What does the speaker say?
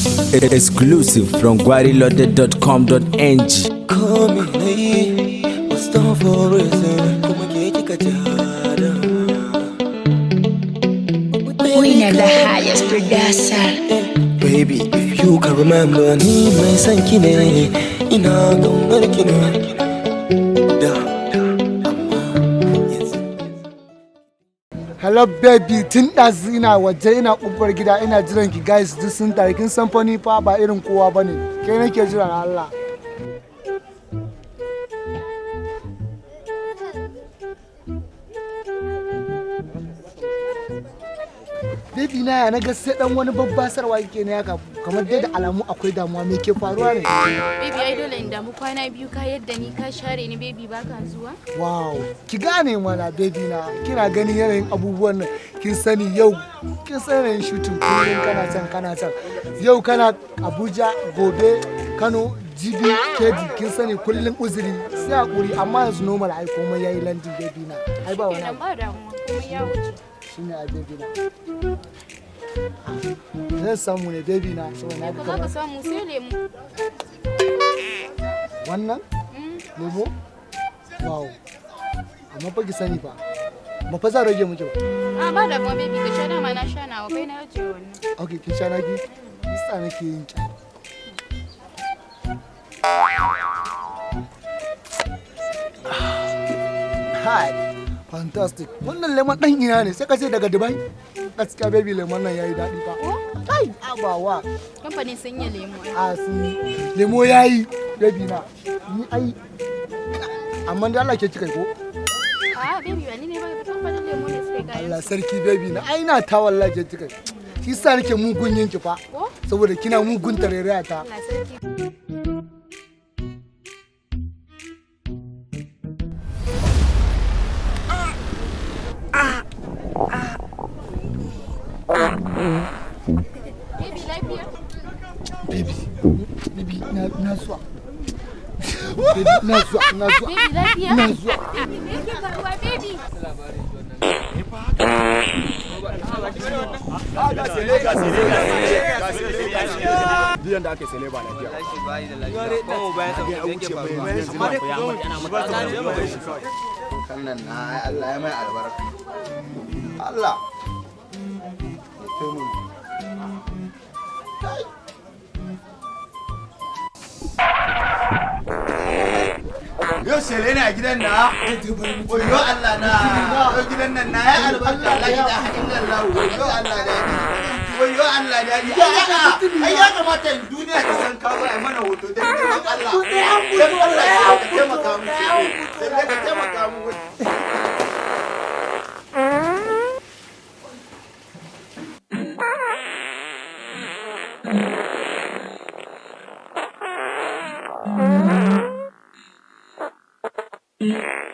Exclusive from guarilode.com.ng. Come in, was done for a reason. Come and get Winner the highest producer. Baby, if you can remember, ni mai san ki ne, ina kaunar ki ne. Hello baby, tun ɗazu ina waje ina ƙofar gida ina jiran ki guys duk sun tare kin san fa ni fa ba irin kowa bane. Kai nake jira na Allah. Baby na na ga sai dan wani babbasarwa yake ne haka kamar dai da alamu akwai damuwa me ke faruwa ne? Baby ai dole in damu kwana biyu ka yadda ni ka share ni baby baka zuwa? Wow, ki gane mana baby na kina ganin yanayin abubuwan nan kin sani yau kin sani shooting kullum kana can yau kana Abuja gobe Kano jibi Kedi kin sani kullum uzuri sai hakuri amma yanzu normal ai komai yayi landing baby na ai ba wani ba damuwa komai ya wuce shine a baby na zan samu ne baby na saboda na ka ka samu sai lemu wannan lemo wow amma fa ki sani fa ba fa za rage miki ba a ba da kuma baby ka sha dama na sha nawa kai na yace wannan okay kin sha naki isa nake yin ki Hi, fantastic. Wannan lemon ɗan ina ne sai ka ce daga Dubai. Gaskiya baby lemon nan yayi daɗi fa. Kai, abawa. Kamfanin sun yi lemo. A sun lemo yayi baby na. Ni ai amma da Allah ke kika ko? A baby wani ne ba kamfanin lemo ne suka kai. Allah sarki baby na. Ai na ta wallahi ke kika. Shi sa nake mugun yinki fa. Saboda kina mugun tarayya ta. Allah sarki. Baby lafiya? Baby na zuwa. Baby na zuwa. Baby lafiya? Na zuwa. Baby me yake faruwa baby? Biyan da ake sele ba lafiya. Kannan na Allah ya mai albarka. Allah. Yau sele ne a gidan na. Wayo Allah na. Yau gidan nan na ya albarka. La ilaha illallah. Wayo Allah da ni. Wayo Allah da ni. Ai ya kamata duniya ta san kawo ai mana hoto dan Allah. Dan Allah ya taimaka mu. Sai ka taimaka mu. Yeah.